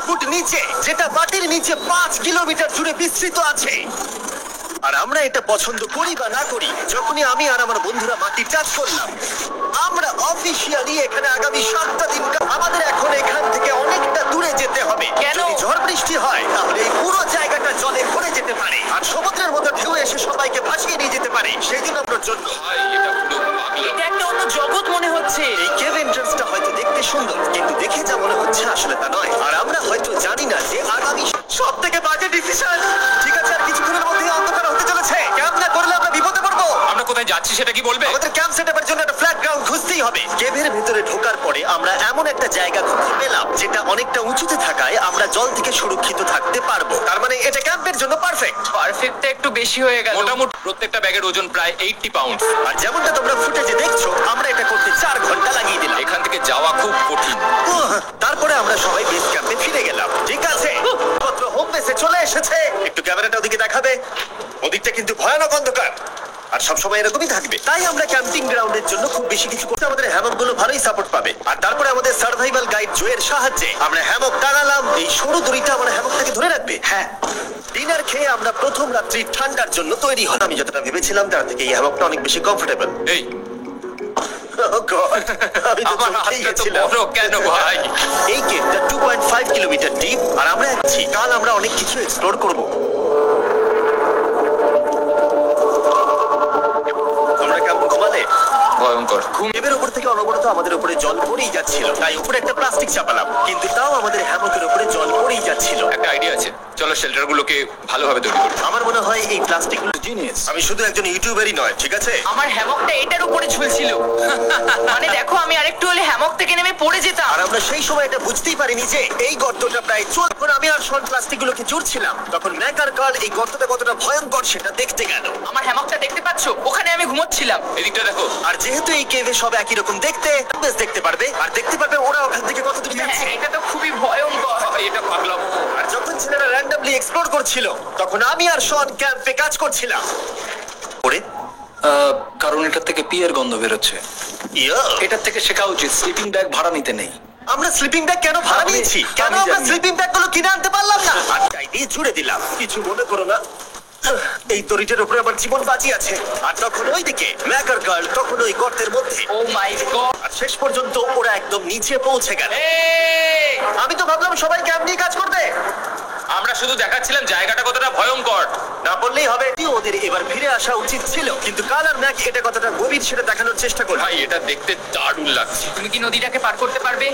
Foot নিচে, যেটা মাটির নিচে 5 কিলোমিটার জুড়ে বিস্তৃত আছে। আর আমরা এটা পছন্দ করি বা না করি, যখনই আমি আর আমার বন্ধুরা মাটি টাচ করলাম, আমরা অফিসিয়ালি এখানে আগামী 7টা দিন আমাদের এখন এখান থেকে অনেকটা দূরে যেতে হবে। কেন? যদি ঝড় বৃষ্টি হয় তাহলে এই পুরো জায়গাটা জলে ভরে যেতে পারে আর সমুদ্রের মতো ঢেউ এসে সবাইকে ভাসিয়ে নিয়ে যেতে পারে। সেই জন্য আপনার জন্য ভাই এটা পুরো পাগলাম। এটা একটা অন্য জগৎ মনে হচ্ছে। এই কেভ এন্ট্রান্সটা হয়তো দেখতে সুন্দর, কিন্তু দেখে যা মনে হচ্ছে আসলে তা নয়। আর আমরা হয়তো জানি না যে আগামী সব থেকে বাজে ডিসিশন। ঠিক আছে, আর কিছুক্ষণের মধ্যে অন্ধকার হতে চলেছে। ক্যাম্প না করলে আমরা বিপদে পড়বো। আমরা কোথায় যাচ্ছি সেটা কি বলবে? আমাদের ক্যাম্প সেটআপের জন্য একটা ফ্ল্যাট গ্রাউন্ড খুঁজতেই হবে। কেভের ভিতরে ঢোকার পরে আমরা এমন একটা জায়গা খুঁজে পেলাম যেটা অনেকটা উঁচুতে থাকায় আমরা জল থেকে সুরক্ষিত থাকতে পারবো। তার মানে এটা ক্যাম্পের জন্য পারফেক্ট। পারফেক্টটা একটু বেশি হয়ে গেল। মোটামুটি প্রত্যেকটা ব্যাগের ওজন প্রায় 80 পাউন্ড। আর যেমনটা তোমরা ফুটেজে দেখছো, আমরা এটা করতে 4 ঘন্টা লাগিয়ে দিলাম। এখান থেকে যাওয়া খুব কঠিন। তারপরে আমরা সবাই বেস ক্যাম্পে ফিরে গেলাম। ঠিক আছে, পত্র হোম বেসে চলে এসেছে। একটু ক্যামেরাটা ওদিকে দেখাবে। ওদিকটা কিন্তু ভয়ানক অন্ধকার আর সবসময় এরকমই থাকবে। তাই আমরা ক্যাম্পিং গ্রাউন্ডের জন্য খুব বেশি কিছু করতে, আমাদের হ্যামক গুলো ভালোই সাপোর্ট পাবে। আর তারপরে আমাদের সার্ভাইভাল গাইড জোয়ের সাহায্যে আমরা হ্যামক টানালাম। এই সরু দড়িটা আমার হ্যামকটাকে ধরে রাখবে। হ্যাঁ, ডিনার খেয়ে আমরা প্রথম রাত্রি ঠান্ডার জন্য তৈরি হলাম। আমি যতটা ভেবেছিলাম তার থেকে এই হ্যামকটা অনেক বেশি কমফোর্টেবল। এই Oh God, আমি তো আমার চমকেই হাতটা তো গেছিলাম। বড় কেন ভাই? এই কেভটা 2.5 কিলোমিটার ডিপ আর আমরা যাচ্ছি। কাল আমরা অনেক কিছু এক্সপ্লোর করব। তোমরা কেমন ঘুমালে? ভয়ঙ্কর। কেভের উপর থেকে অনবরত আমাদের উপরে জল পড়েই যাচ্ছিল, তাই উপরে একটা প্লাস্টিক চাপালাম, কিন্তু তাও আমাদের হ্যামকের উপরে জল পড়েই যাচ্ছিল। একটা আইডিয়া আছে, চলো শেল্টার গুলোকে ভালোভাবে তৈরি করি। আমার মনে হয় এই প্লাস্টিক জিনিস। আমি শুধু একজন ইউটিউবারই নয়, ঠিক আছে? আমার হ্যামকটা এটার উপরে ঝুলছিল। মানে দেখো, আমি আরেকটু হলে হ্যামক থেকে নেমে পড়ে যেতাম। আর আমরা সেই সময় এটা বুঝতেই পারিনি যে এই গর্তটা প্রায় যখন আমি আর শন প্লাস্টিক গুলোকে জুড়ছিলাম, তখন ম্যাক আর কার্ল এই গর্তটা কতটা ভয়ঙ্কর সেটা দেখতে গেল। আমার হ্যামকটা দেখতে পাচ্ছো? ওখানে আমি ঘুমোচ্ছিলাম। এদিকটা দেখো। আর যেহেতু এই কেভে সব একই রকম দেখতে, বেশ দেখতে পারবে আর দেখতে পারবে ওরা ওখান থেকে কত দূর যাচ্ছে। হ্যাঁ, এটা তো খুবই ভয়ঙ্কর। ভাই এটা পাগলাম। আর যখন ছেলেরা র্যান্ডমলি এক্সপ্লোর করছিল, তখন আমি আর শন ক্যাম্পে কাজ করছিলাম। ওরে কারণ এটার থেকে পিয়ের গন্ধ বেরোচ্ছে। ইয়া, এটার থেকে শেখা উচিত স্লিপিং ব্যাগ ভাড়া নিতে নেই। আমরা স্লিপিং ব্যাগ কেন ভাড়া নিয়েছি? কেন আমি আমরা জানি। স্লিপিং ব্যাগ গুলো কিনে আনতে পারলাম না? আর তাই দিয়ে জুড়ে দিলাম। কিছু মনে করো না, এই দড়িটার উপরে আমার জীবন বাজি আছে। আর তখন ওইদিকে ম্যাকার গার্ল তখন ওই গর্তের মধ্যে। ও মাই গড। আর শেষ পর্যন্ত ওরা একদম নিচে পৌঁছে গেল। আমি তো ভাবলাম সবাই ক্যাম্প নিয়ে কাজ করবে। আমরা শুধু দেখাচ্ছিলাম জায়গাটা কতটা ভয়ঙ্কর। না বললেই হবে, ওদের এবার ফিরে আসা উচিত ছিল, কিন্তু কাল আর ম্যাক এটা কতটা গভীর সেটা দেখানোর চেষ্টা করল। ভাই এটা দেখতে দারুণ লাগছে। তুমি কি নদীটাকে পার করতে পারবে?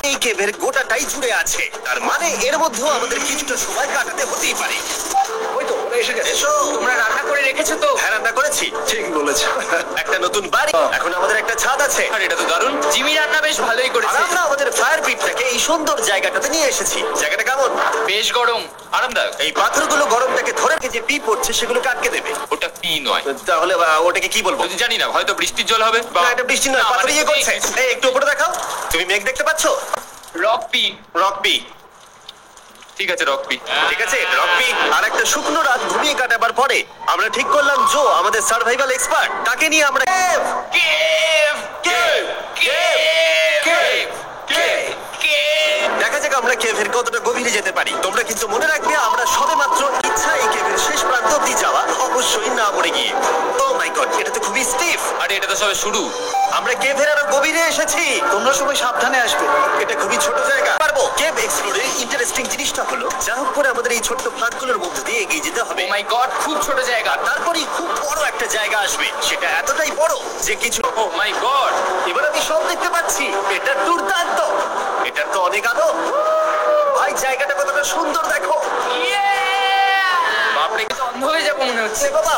এই কেভের গোটাটাই জুড়ে আছে, তার মানে এর মধ্যেও আমাদের কিছুটা সময় কাটাতে হতেই পারে। ওই তো ওরা এসে গেছে। এসো। তোমরা রান্না করে রেখেছো তো? হ্যাঁ, রান্না করেছি। ঠিক বলেছে। একটা নতুন বাড়ি, এখন আমাদের একটা ছাদ আছে। আর এটা তো দারুণ। জিমি রান্না বেশ ভালোই আর করেছে। আমরা আমাদের ফায়ার পিটটাকে এই সুন্দর জায়গাটাতে নিয়ে এসেছি। জায়গাটা কেমন? বেশ গরম। আরামদায়ক। এই পাথরগুলো গরমটাকে ধরে যে পি পড়ছে সেগুলোকে আটকে দেবে। ওটা পি নয়। তাহলে ওটাকে কি বলবো? যদি জানি না, হয়তো বৃষ্টির জল হবে বা না, এটা বৃষ্টি নয়, না, পাথর মানে ইয়ে তুমি- করছে। এই একটু উপরে দেখাও। তুমি মেঘ দেখতে পাচ্ছো? Rock P. Rock P. ঠিক আছে, রক পি। ঠিক আছে, রক পি। আর একটা শুকনো রাত ঘুমিয়ে কাটাবার পরে আমরা ঠিক করলাম জো আমাদের সার্ভাইভাল এক্সপার্ট, তাকে নিয়ে আমরা cave cave cave cave cave. দেখা যাক আমরা কেভের কতটা গভীরে যেতে পারি। তোমরা কিন্তু মনে রাখবে আমরা সবেমাত্র ইচ্ছা এই কেভের শেষ প্রান্ত অব্দি যাওয়া, অবশ্যই না পড়ে গিয়ে। ও মাই গড, এটা তো খুবই স্টিফ। আরে এটা তো সবে শুরু। আমরা কেভের আরো গভীরে এসেছি। তোমরা সবাই সাবধানে আসবে। এটা খুবই ছোট জায়গা। পারবো। কেভ এক্সপ্লোরের ইন্টারেস্টিং জিনিসটা হলো যা হোক করে আমাদের এই ছোট্ট ফাঁকগুলোর মধ্যে দিয়ে এগিয়ে যেতে হবে। ও মাই গড, খুব ছোট জায়গা। তারপরেই খুব বড় একটা জায়গা আসবে, সেটা এতটাই বড় যে কিছু। ও মাই গড। এবার আমি সব দেখতে পাচ্ছি। এটা দুর্দান্ত। এটার তো অনেক আলো। ভাই জায়গাটা কতটা সুন্দর দেখো। বাপরে, কিন্তু অন্ধ হয়ে যাবো মনে হচ্ছে। এ বাবা,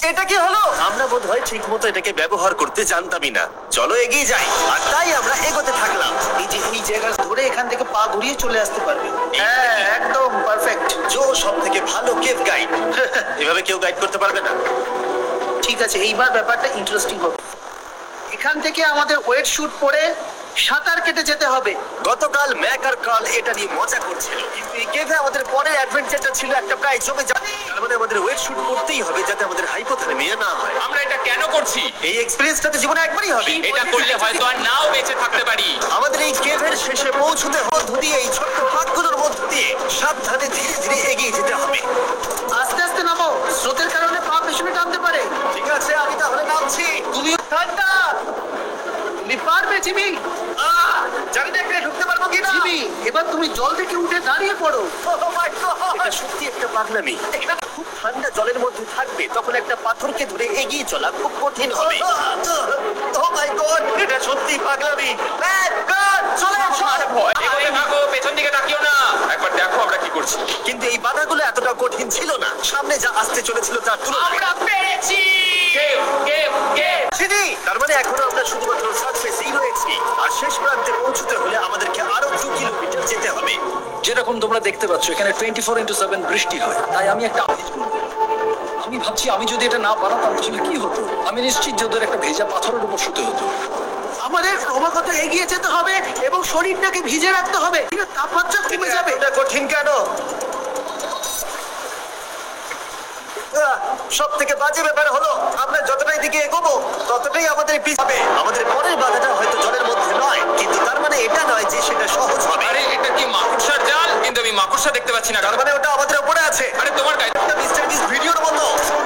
এটা কি হলো? আমরা বোধহয় ঠিক মতো এটাকে ব্যবহার করতে জানতামই না। চলো এগিয়ে যাই। আর তাই আমরা এগোতে থাকলাম। এই যে এই জায়গা ধরে এখান থেকে পা ঘুরিয়ে চলে আসতে পারবে। হ্যাঁ, একদম পারফেক্ট। জো সব থেকে ভালো কেভ গাইড। এভাবে কেউ গাইড করতে পারবে না। ঠিক আছে, এইবার ব্যাপারটা ইন্টারেস্টিং হবে। এখান থেকে আমাদের ওয়েট শুট পরে সাঁতার কেটে যেতে হবে। গতকাল ম্যাক আর কার্ল এটা নিয়ে মজা করছিল, কিন্তু এই কেভে আমাদের পরের অ্যাডভেঞ্চারটা ছিল একটা প্রায় জমে যাবে। তার মানে আমাদের ওয়েট শুট করতেই হবে যাতে আমাদের হাইপোথার্মিয়া না হয়। আমরা এটা কেন করছি? এই এক্সপেরিয়েন্সটা তো জীবনে একবারই হবে। এটা করলে হয়তো আর নাও বেঁচে থাকতে পারি। আমাদের এই কেভের শেষে পৌঁছতে মধ্য দিয়ে এই ছোট্ট ফাঁকগুলোর মধ্য দিয়ে সাবধানে ধীরে ধীরে এগিয়ে যেতে হবে। আস্তে আস্তে নামো, স্রোতের কারণে পা পেছনে টানতে পারে। ঠিক আছে, আমি তাহলে নামছি। তুমি ঠান্ডা, তুমি পারবে জিমি। জানি না এখানে ঢুকতে পারবো কিনা। জিমি, এবার তুমি জল থেকে উঠে দাঁড়িয়ে পড়ো। Oh my God! এটা সত্যি একটা পাগলামি। এখানে খুব ঠান্ডা জলের মধ্যে থাকবে, তখন একটা পাথরকে ধরে এগিয়ে চলা খুব কঠিন হবে। Oh my God! এটা সত্যি পাগলামি। Back, back, চলে আসো। এগোতে থাকো, পেছন দিকে তাকিও না। একবার দেখো আমরা কি করছি। কিন্তু এই বাধাগুলো এতটা কঠিন ছিল না সামনে যা আসতে চলেছিল তার তুলনায়। আমরা পেরেছি। Cave, cave, cave. সিঁড়ি! তার মানে এখনো আমরা শুধুমাত্র সার্ফেসেই রয়েছি, আর শেষ প্রান্তে পৌঁছতে হলে আমাদেরকে আরো 2 কিলোমিটার যেতে হবে। যেরকম তোমরা দেখতে পাচ্ছ এখানে 24x7 বৃষ্টি হয়, তাই আমি একটা আওয়াজ করব। আমি ভাবছি আমি যদি এটা না পারতাম তাহলে কি হতো। আমি নিশ্চিত যে ওদের একটা ভেজা পাথরের উপর শুতে হতো। আমাদের ক্রমাগত এগিয়ে যেতে হবে এবং শরীরটাকে ভিজে রাখতে হবে। তাপমাত্রা কমে যাবে। এটা কঠিন কেন? সব থেকে বাজে ব্যাপার হলো আমরা যতটাই দিকে এগোবো ততটাই আমাদের পিছাবে। আমাদের পরের বাধাটা হয়তো জলের মধ্যে নয়, কিন্তু তার মানে এটা নয় যে সেটা সহজ হবে। আরে এটা কি মাকড়সার জাল? কিন্তু আমি মাকড়সা দেখতে পাচ্ছি না। তার মানে ওটা আমাদের উপরে আছে। আরে তোমার গায়ে একটা মিস্টার বিস ভিডিওর মতো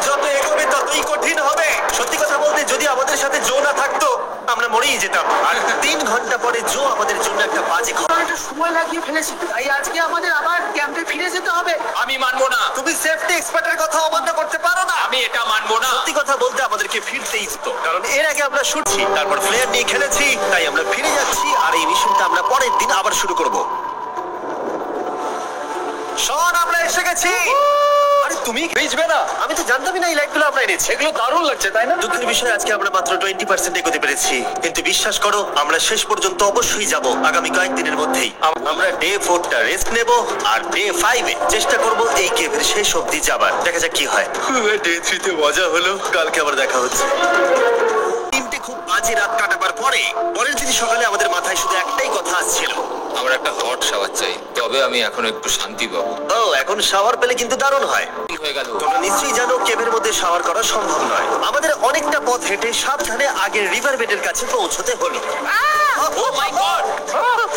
যত এগোবে ততই কঠিন হবে। সত্যি কথা বলতে যদি আমাদের সাথে জো না থাকতো আমরা মরেই যেতাম। আর 3 ঘন্টা পরে জো আমাদের জন্য একটা বাজে খবর। আমরা একটু সময় লাগিয়ে ফেলেছি, তাই আজকে আমাদের আবার ক্যাম্পে ফিরে যেতে হবে। আমি মানবো না। তুমি সেফটি এক্সপার্টের কথা অমান্য করতে পারো না। আমি এটা মানবো না। সত্যি কথা বলতে আমাদেরকে ফিরতেই হতো, কারণ এর আগে আমরা শুটছি, তারপর ফ্লেয়ার নিয়ে খেলেছি, তাই আমরা ফিরে যাচ্ছি। আর এই মিশনটা আমরা পরের দিন আবার শুরু করব। শোন, আমরা এসে গেছি। আরে তুমি ভিজবে না? আমি তো জানতামই না এই লাইটগুলো আমরা এনেছি। এগুলো দারুণ লাগছে, তাই না? দুঃখের বিষয় আজকে আমরা মাত্র 20% এগোতে পেরেছি, কিন্তু বিশ্বাস করো আমরা শেষ পর্যন্ত অবশ্যই যাব আগামী কয়েকদিনের মধ্যেই। আমরা ডে 4টা রেস্ট নেব, আর ডে 5 এ চেষ্টা করব এই কেভের শেষ অবধি যাবার। দেখা যাক কি হয়। ডে 3 তে মজা হলো, কালকে আবার দেখা হচ্ছে। 3টে খুব বাজে রাত কাটাবার পরে পরের দিন সকালে আমাদের মাথায় শুধু একটাই কথা আসছিল, আমার একটা হট শাওয়ার চাই, তবে আমি এখন একটু শান্তি পাবো। ও এখন শাওয়ার পেলে কিন্তু দারুণ হয়। হয়ে গেল। তোমরা নিশ্চয়ই জানো কেভের মধ্যে শাওয়ার করা সম্ভব নয়। আমাদের অনেকটা পথ হেঁটে সাবধানে আগের রিভার বেডের কাছে পৌঁছতে হলো। ও মাই গড!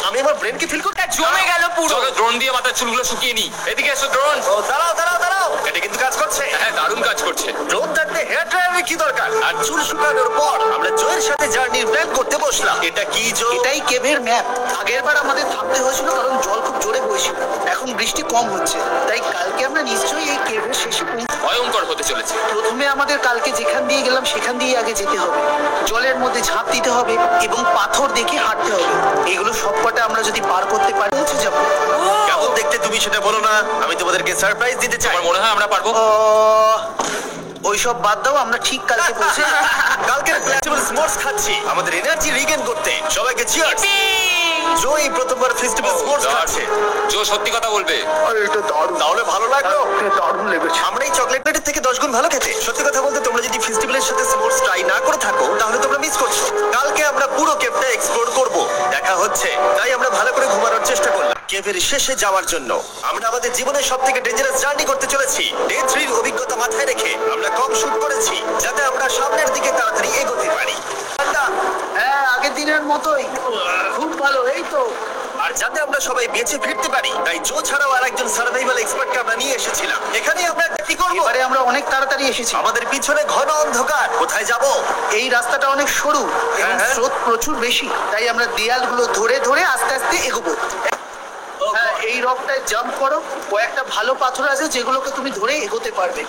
আমি আমার ব্রেনকে ফিল করতে জমে গেল পুরো। চলো ড্রোন দিয়ে মাথার চুলগুলো শুকিয়ে নি। এদিকে এসো ড্রোন। ও দাঁড়াও দাঁড়াও দাঁড়াও, এটা কিন্তু কাজ করছে। হ্যাঁ, দারুণ কাজ করছে। ড্রোন থাকতে হেয়ার ড্রায়ারের কি দরকার? আর চুল শুকানোর পর আমরা জয়ের সাথে জার্নির প্ল্যান করতে বসলাম। এটা কি জো? এটাই কেভের ম্যাপ। আগের বার আমাদের থামতে হয়েছিল কারণ জল খুব জোরে বইছিল। এখন বৃষ্টি কম হচ্ছে, তাই কালকে আমরা নিশ্চয়ই এই কেভের শেষে পৌঁছাবো। ভয়ঙ্কর হতে চলেছে। প্রথমে আমাদের কালকে যেখান দিয়ে গেলাম সেখান দিয়ে আগে যেতে হবে। জলের মধ্যে ঝাঁপ দিতে হবে এবং পাথর দেখে হাঁটতে হবে। এগুলো সবকটা আমরা যদি পার করতে পারি পৌঁছে যাবো। কেমন দেখতে তুমি সেটা বলো না, আমি তোমাদেরকে সারপ্রাইজ দিতে চাই। আমার মনে হয় আমরা পারবো। ওইসব বাদ দাও, আমরা ঠিক কালকে পৌঁছে যাবো। কালকের ফ্লেক্সিবল স্মোর্টস খাচ্ছি আমাদের এনার্জি রিগেন করতে। সবাইকে চিয়ার্স। জো এই প্রথমবার ফেস্টিভ্যাল স্মোর্টস খাচ্ছে। জো সত্যি কথা বলবে। আরে এটা দারুণ। তাহলে ভালো লাগলো? দারুণ লেগেছে। আমরা এই চকলেট প্লেটের থেকে 10 গুণ ভালো খেতে। সত্যি কথা বলতে তোমরা যদি ফেস্টিভ্যালের সাথে স্পোর্টস ট্রাই না করে থাকো তাহলে তোমরা মিস করছো। কালকে আমরা পুরো কেভটা এক্সপ্লোর করব, দেখা হচ্ছে। তাই আমরা ভালো করে ঘুমানোর চেষ্টা করলাম কেভের শেষে যাওয়ার জন্য। আমরা আমাদের জীবনের সবথেকে ডেঞ্জারাস জার্নি করতে চলেছি। ডে 3 এর অভিজ্ঞতা মাথায় রেখে আমরা কম শুট করেছি যাতে আমরা সামনের দিকে তাড়াতাড়ি এগোতে পারি। হ্যাঁ, আগের দিনের মতোই খুব ভালো। এই তো আর যাতে আমরা সবাই বেঁচে ফিরতে পারি তাই জো ছাড়াও আরেকজন সার্ভাইভাল এক্সপার্টকে আমরা নিয়ে এসেছিলাম। এখানে আমরা কি করব? এবারে আমরা অনেক তাড়াতাড়ি এসেছি। আমাদের পিছনে ঘন অন্ধকার, কোথায় যাব? এই রাস্তাটা অনেক সরু এবং হ্যাঁ। স্রোত প্রচুর বেশি, তাই আমরা দেয়ালগুলো ধরে ধরে আস্তে আস্তে এগোবো। হ্যাঁ, এই রকটায় জাম্প করো। কয়েকটা ভালো পাথর আছে যেগুলোকে তুমি ধরে এগোতে পারবে।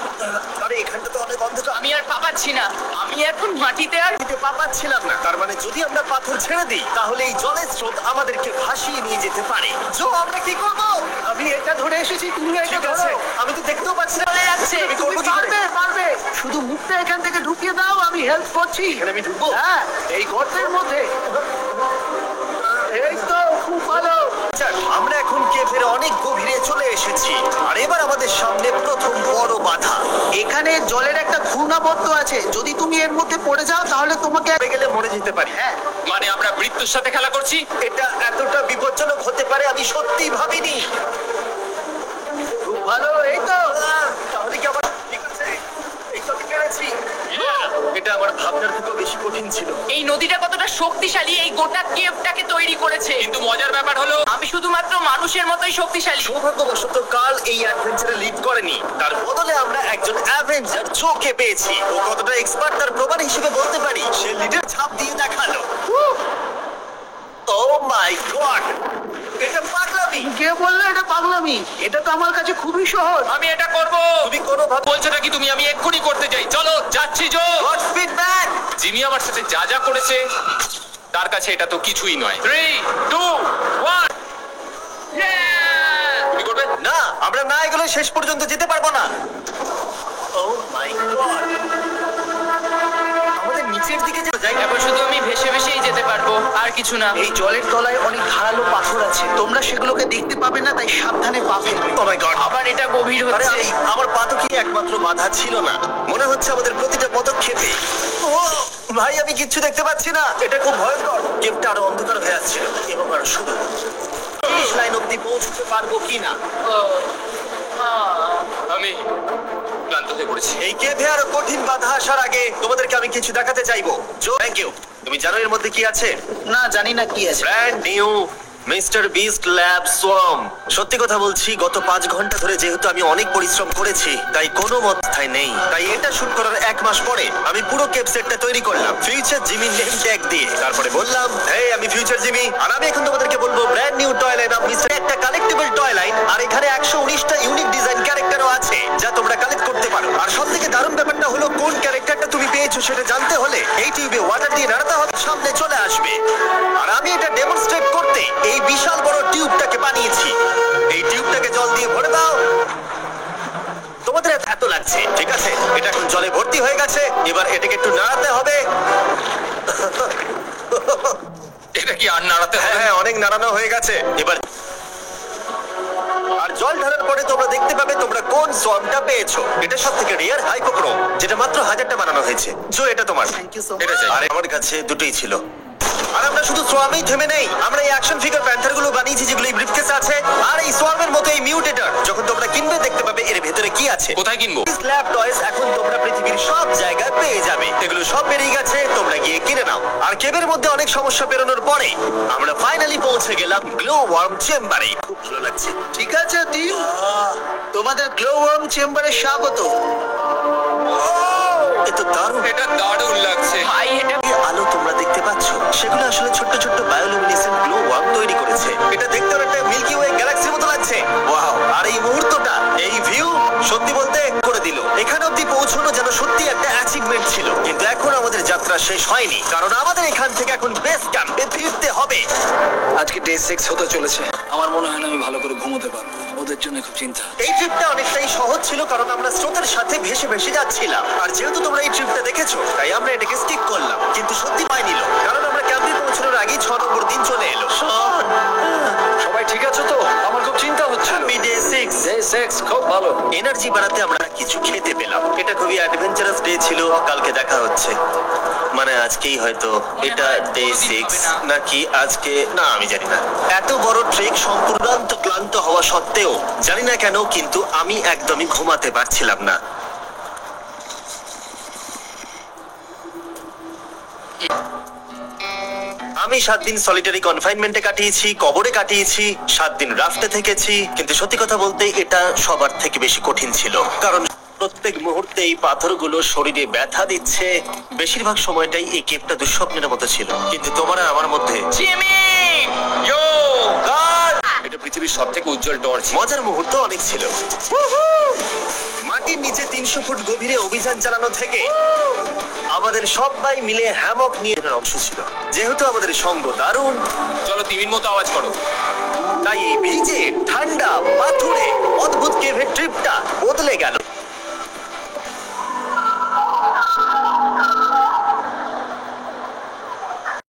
আরে এখানটা তো অনেক অন্ধকার, আমি আর পা পাচ্ছি না। আমি এখন মাটিতে আর দিতে পারছিলাম না। তার মানে যদি আমরা পাথর ছেড়ে দিই তাহলে এই জলের স্রোত আমাদেরকে ভাসিয়ে নিয়ে যেতে পারে। জো আমরা কি করব? আমি এটা ধরে এসেছি, তুমি এটা ঠিক ধরো। আছে, আমি তো দেখতেও পাচ্ছি না। চলে যাচ্ছে। আমি তুমি করবো কি করে? পারবে পারবে। শুধু মুখটা এখান থেকে ঢুকিয়ে দাও, আমি হেল্প করছি। এখানে আমি ঢুকবো? হ্যাঁ, এই গর্তের মধ্যে। এই তো খুব ভালো। আচ্ছা, আমরা এখন কেভের অনেক গভীরে চলে এসেছি আর এবার আমাদের সামনে প্রথম বড় বাধা। এখানে জলের একটা ঘূর্ণাবর্ত আছে, যদি তুমি এর মধ্যে পড়ে যাও তাহলে তোমাকে পড়ে গেলে মরে যেতে পারি। হ্যাঁ, মানে আমরা মৃত্যুর সাথে খেলা করছি। এটা এতটা বিপজ্জনক হতে পারে আমি সত্যিই ভাবিনি। খুব ভালো, এই তো। তাহলে কি আমার ঠিক আছে? এই তো আমি পেরেছি। এটা আমার ভাবনার থেকেও বেশি কঠিন ছিল। এই নদীটা কতটা শক্তিশালী এই গোটা কেভটাকে তৈরি করেছে। কিন্তু মজার ব্যাপার হলো আমি শুধুমাত্র মানুষের মতোই শক্তিশালী। সৌভাগ্যবশত কার্ল এই অ্যাডভেঞ্চারে লিড করেনি, তার বদলে আমরা একজন অ্যাভেঞ্জার জোকে পেয়েছি। ও কতটা এক্সপার্ট তার প্রমাণ হিসেবে বলতে পারি, সে লিডের ছাপ দিয়ে দেখালো। ও মাই গড, এটা পাগলামি। কে বললো এটা পাগলামি? এটা তো আমার কাছে খুবই সহজ। আমি এটা করব। তুমি কোনো ভাবে বলছো নাকি তুমি? আমি এক্ষুনি করতে যাই। চলো যাচ্ছি জো। God feedback. জিমি আমার সাথে যা যা করেছে তার কাছে এটা তো কিছুই নয়। 3 2 1 তুমি করবে? না, আমরা না এগুলো শেষ পর্যন্ত যেতে পারবো না। ও মাই গড, আমাদের নিচের দিকে যে জায়গা। এখন শুধু আমি ভেসে ভেসেই যেতে পারবো, আর কিছু না। এই জলের তলায় অনেক ধারালো পাথর আছে, তোমরা সেগুলোকে দেখতে পাবে না, তাই সাবধানে পা ফেলবে। ও মাই গড, আবার এটা গভীর আরে হচ্ছে। আমার পা তো কি একমাত্র বাধা ছিল না, মনে হচ্ছে আমাদের প্রতিটা পদক্ষেপে। ও ভাই, আমি কিচ্ছু দেখতে পাচ্ছি না, এটা খুব ভয়ঙ্কর। কেভটা আরো অন্ধকার হয়ে আসছিল এবং আরো শুরু ফিনিশ লাইন অব্দি পৌঁছতে পারবো কিনা। আমি ক্লান্ত হয়ে পড়েছি। এই কেভে আরো কঠিন বাধা আসার আগে তোমাদেরকে আমি কিছু দেখাতে চাইবো। জো, থ্যাংক ইউ। তুমি জানো এর মধ্যে কি আছে? না, জানি না কি আছে। Brand new mister beast lab swamp. সত্যি কথা বলছি, গত 5 ঘন্টা ধরে যেহেতু আমি অনেক পরিশ্রম করেছি, তাই কোনো মতথায় নেই। তাই এটা শুট করার 1 মাস পরে আমি পুরো কেপ সেটটা তৈরি করলাম ফিউচার জিমি নেম ট্যাগ দিয়ে। তারপরে বললাম, হেই, আমি ফিউচার জিমি, আর আমি এখন তোমাদেরকে বলবো brand new toy line of mister, একটা কালেক্টেবল টয় লাইন। আর এখানে 119টা ইউনিক ডিজাইন ক্যারেক্টারও আছে যা তোমরা কালেক্ট করতে পারো। আর সবথেকে দারুণ ব্যাপারটা হলো, কোন ক্যারেক্টারটা তুমি পেয়েছো সেটা জানতে হলে এই টিউবে ওয়াটার দিয়ে নাড়াতে হবে, সামনে চলে আসবে। আর আমি এটা ডেমনস্ট্রেট করতে এই বিশাল বড় টিউবটাকে বানিয়েছি। এই টিউবটাকে জল দিয়ে ভরে দাও। তোমাদের এত লাগছে, ঠিক আছে? এটা এখন জলে ভর্তি হয়ে গেছে, এবার এটাকে একটু নাড়াতে হবে। এটা কি আর নাড়াতে হবে? হ্যাঁ, অনেক নাড়ানো হয়ে গেছে এবার। আর জল ঢালার পরে তোমরা দেখতে পাবে তোমরা কোন সোয়ামটা পেয়েছো। এটা সবথেকে রেয়ার হাইপোক্রোম, যেটা মাত্র 1000টা বানানো হয়েছে। জো, এটা তোমার। থ্যাংক ইউ সো এটা মাচ। চাই। আর আমার কাছে দুটোই ছিল। আর আমরা শুধু সোয়ামেই থেমে নেই, আমরা এই অ্যাকশন ফিগার প্যান্থার গুলো বানিয়েছি যেগুলো এই ব্রিফকেসে আছে। আর এই সোয়ামের মতো এই মিউটেটর যখন তোমরা কিনবে দেখতে পাবে এর ভেতরে কি আছে। কোথায় কিনবো? স্ল্যাব টয়েস এখন তোমরা পৃথিবীর সব জায়গায় পেয়ে যাবে। এগুলো সব বেরিয়ে গেছে, তোমরা গিয়ে কিনে নাও। আর কেবের মধ্যে অনেক সমস্যা পেরোনোর পরে আমরা ফাইনালি পৌঁছে গেলাম গ্লো ওয়ার্ম চেম্বারে। খুব ভালো লাগছে। ঠিক আছে টিম, তোমাদের গ্লো ওয়ার্ম চেম্বারে স্বাগত। এ তো দারুণ। এটা দারুণ লাগছে। ভাই, এটা এই আলো তোমরা দেখতে পাচ্ছ, সেগুলো আসলে ছোট্ট ছোট্ট বায়োলুমিনেসেন্ট গ্লো ওয়ার্ম তৈরি করেছে। এটা দেখতে অনেকটা মিল্কি ওয়ে গ্যালাক্সির মতো লাগছে। ওয়াও! আর এই মুহূর্তটা, এই ভিউ সত্যি বলতে করে দিল। এখানে অব্দি পৌঁছানো যেন সত্যি একটা অ্যাচিভমেন্ট ছিল। কিন্তু এখন আমাদের যাত্রা শেষ হয়নি, কারণ আমাদের এখান থেকে এখন বেস ক্যাম্পে ফিরতে হবে। আজকে ডে 6 হতে চলেছে। আমার মনে হয় না আমি ভালো করে ঘুমোতে পারবো। ওদের জন্য খুব চিন্তা। এই ট্রিপটা অনেকটাই সহজ ছিল, কারণ আমরা স্রোতের সাথে ভেসে ভেসে যাচ্ছিলাম। আর যেহেতু তোমরা এই ট্রিপটা দেখেছো, তাই আমরা এটাকে স্কিপ করলাম। কিন্তু সত্যি পাই নিল, কারণ আমরা ক্যাম্পে পৌঁছানোর আগেই 6 নম্বর দিন চলে এলো। সবাই ঠিক আছে তো? আমার খুব চিন্তা হচ্ছিল। ডে 6 ডে 6 খুব ভালো। এনার্জি বাড়াতে আমরা কিছু খেতে পেলাম। এটা খুবই অ্যাডভেঞ্চারাস ডে ছিল। কালকে দেখা হচ্ছে, মানে আজকেই হয়তো। এটা ডে 6 নাকি আজকে, না আমি জানি না। এত বড় ট্রেক সম্পূর্ণ ক্লান্ত হওয়া সত্ত্বেও জানি না কেন, কিন্তু আমি একদমই ঘুমাতে পারছিলাম না। আমি 7 দিন সলিটারি কনফাইনমেন্টে কাটিয়েছি, কবরে কাটিয়েছি, 7 দিন রাফটে থেকেছি। কিন্তু সত্যি কথা বলতে এটা সবার থেকে বেশি কঠিন ছিল, কারণ প্রত্যেক মুহূর্তে এই পাথরগুলো শরীরে ব্যথা দিচ্ছে। বেশিরভাগ সময়টাই এই কেপটা দুঃস্বপ্নের মতো ছিল। কিন্তু তোমার আর আমার মধ্যে জিমি! ইয়ো! God! এটা পৃথিবীর সবথেকে উজ্জ্বল টর্চ। মজার মুহূর্ত অনেক ছিল। মাটির নিচে 300 ফুট গভীরে অভিযান চালানো থেকে আমাদের সবাই মিলে হ্যামক নিয়ে এর অংশ ছিল। যেহেতু আমাদের সঙ্গ দারুণ, চলো তিমির মতো আওয়াজ করো। তাই এই ভিজে ঠান্ডা পাথুরে অদ্ভুত কেভের ট্রিপটা বদলে গেল।